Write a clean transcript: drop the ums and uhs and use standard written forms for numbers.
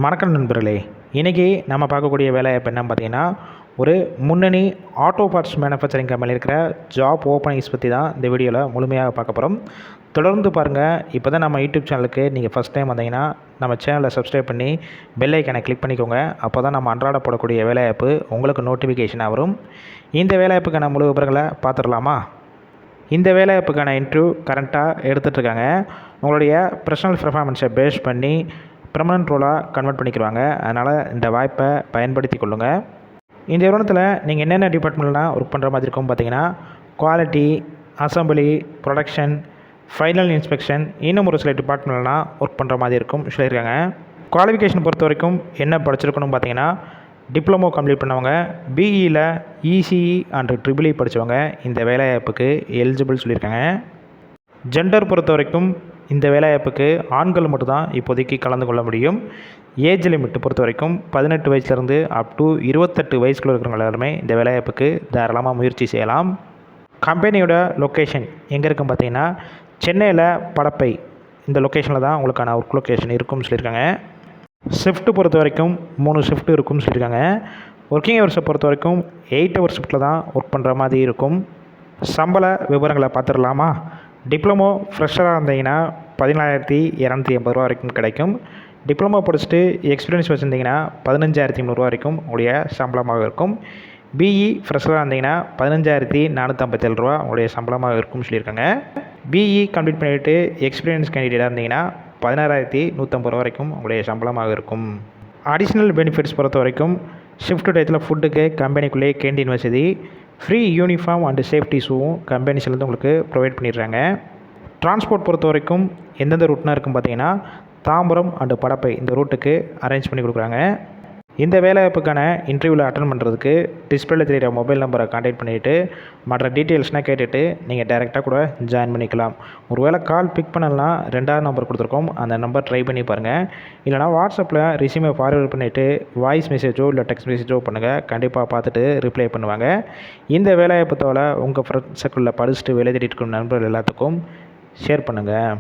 வணக்கம் நண்பர்களே. இன்றைக்கி நம்ம பார்க்கக்கூடிய வேலை இப்போ என்னன்னு பார்த்தீங்கன்னா, ஒரு முன்னணி ஆட்டோ பார்ட்ஸ் மேனுஃபேக்சரிங் கம்பெனியில் இருக்கிற ஜாப் ஓப்பனிங்ஸ் பற்றி தான் இந்த வீடியோவில் முழுமையாக பார்க்க போகிறோம். தொடர்ந்து பாருங்கள். இப்போ தான் நம்ம யூடியூப் சேனலுக்கு நீங்கள் ஃபஸ்ட் டைம் வந்தீங்கன்னா நம்ம சேனலை சப்ஸ்கிரைப் பண்ணி பெல் ஐக்கானை கிளிக் பண்ணிக்கோங்க. அப்போ தான் நம்ம அன்றாட போடக்கூடிய வேலைவாய்ப்பு உங்களுக்கு நோட்டிஃபிகேஷனாக வரும். இந்த வேலைவாய்ப்புக்கான முழு விவரங்களை பார்த்துடலாமா? இந்த வேலைவாய்ப்புக்கான இன்டர்வியூ கரண்ட்டாக எடுத்துகிட்ருக்காங்க. உங்களுடைய பர்சனல் பெர்ஃபார்மன்ஸை பேஸ் பண்ணி பெர்மனன்ட் ரோலாக கன்வெர்ட் பண்ணிக்கிறாங்க. அதனால் இந்த வாய்ப்பை பயன்படுத்தி கொள்ளுங்கள். இந்த நிறுவனத்தில் நீங்கள் என்னென்ன டிபார்ட்மெண்ட்லாம் ஒர்க் பண்ணுற மாதிரி இருக்கும் பார்த்தீங்கன்னா, quality, assembly, production, final inspection, இன்னும் ஒரு சில டிபார்ட்மெண்ட்லாம் ஒர்க் பண்ணுற மாதிரி இருக்கும் சொல்லியிருக்காங்க. குவாலிஃபிகேஷன் பொறுத்த வரைக்கும் என்ன படிச்சிருக்கணும் பார்த்தீங்கன்னா, டிப்ளமோ கம்ப்ளீட் பண்ணவங்க, பிஇயில் இசிஇ அண்ட் ட்ரிபிள்இ படித்தவங்க இந்த வேலைவாய்ப்புக்கு எலிஜிபிள் சொல்லியிருக்காங்க. ஜெண்டர் பொறுத்த வரைக்கும் இந்த வேலைவாய்ப்புக்கு ஆண்கள் மட்டும்தான் இப்போதைக்கு கலந்து கொள்ள முடியும். ஏஜ் லிமிட் பொறுத்த வரைக்கும் 18 வயசுலேருந்து அப் டு 28 வயசுக்குள்ள இருக்கிறவங்க எல்லாருமே இந்த வேலைவாய்ப்புக்கு தாராளமாக முயற்சி செய்யலாம். கம்பெனியோட லொக்கேஷன் எங்கே இருக்குன்னு பார்த்தீங்கன்னா, சென்னையில் படப்பை இந்த லொக்கேஷனில் தான் உங்களுக்கான ஒர்க் லொக்கேஷன் இருக்கும்னு சொல்லியிருக்காங்க. ஷிஃப்ட்டு பொறுத்த வரைக்கும் 3 ஷிஃப்ட் இருக்கும்னு சொல்லியிருக்காங்க. ஒர்க்கிங் ஹவர்ஸை பொறுத்த வரைக்கும் 8 ஹவர் ஷிஃப்ட்டில் தான் ஒர்க் பண்ணுற மாதிரி இருக்கும். சம்பள விவரங்களை பார்த்துடலாமா? டிப்ளமோ ஃப்ரெஷராக இருந்தீங்கன்னா 17,280 ரூபா வரைக்கும் கிடைக்கும். டிப்ளமோ படிச்சுட்டு எக்ஸ்பீரியன்ஸ் வச்சுருந்தீங்கன்னா 15,300 வரைக்கும் உங்களுடைய சம்பளமாக இருக்கும். பிஇ ஃப்ரெஷராக இருந்தீங்கன்னா 15,457 ரூபா உங்களுடைய சம்பளமாக இருக்கும்னு சொல்லியிருக்காங்க. பிஇ கம்ப்ளீட் பண்ணிவிட்டு எக்ஸ்பீரியன்ஸ் கேண்டிடேட்டாக இருந்தீங்கன்னா 16,150 ரூபா வரைக்கும் உங்களுடைய சம்பளமாக இருக்கும். அடிஷ்னல் பெனிஃபிட்ஸ் பொறுத்த வரைக்கும் ஷிஃப்ட் டயத்தில் ஃபுட்டுக்கு கம்பெனிக்குள்ளேயே கேண்டீன் வசதி, ஃப்ரீ யூனிஃபார்ம் அண்டு சேஃப்டி ஷூவும் கம்பெனிஸ்லேருந்து உங்களுக்கு ப்ரொவைட் பண்ணிடுறாங்க. டிரான்ஸ்போர்ட் பொறுத்த வரைக்கும் எந்தெந்த ரூட்னா இருக்குன்னு பார்த்தீங்கன்னா, தாம்பரம் அண்டு படப்பை இந்த ரூட்டுக்கு அரேஞ்ச் பண்ணி கொடுக்குறாங்க. இந்த வேலைவாய்ப்புக்கான இன்டர்வியூவில் அட்டன் பண்ணுறதுக்கு டிஸ்பிளேல தெரிகிற மொபைல் நம்பரை கான்டாக்ட் பண்ணிவிட்டு மற்ற டீட்டெயில்ஸ்னால் கேட்டுட்டு நீங்கள் டைரெக்டாக கூட ஜாயின் பண்ணிக்கலாம். ஒரு வேளை கால் பிக் பண்ணலாம், 2வது நம்பர் கொடுத்துருக்கோம், அந்த நம்பர் ட்ரை பண்ணி பாருங்கள். இல்லைனா வாட்ஸ்அப்பில் ரெஸ்யூமை ஃபார்வர்ட் பண்ணிவிட்டு வாய்ஸ் மெசேஜோ இல்லை டெக்ஸ்ட் மெசேஜோ பண்ணுங்கள். கண்டிப்பாக பார்த்துட்டு ரிப்ளை பண்ணுவாங்க. இந்த வேலைவாய்ப்பு தவிர உங்கள் ஃப்ரெண்ட்ஸுக்குள்ளே படிச்சுட்டு வேலை தேடிட்டு இருக்கும் நண்பர்கள் எல்லாத்துக்கும் ஷேர் பண்ணுங்கள்.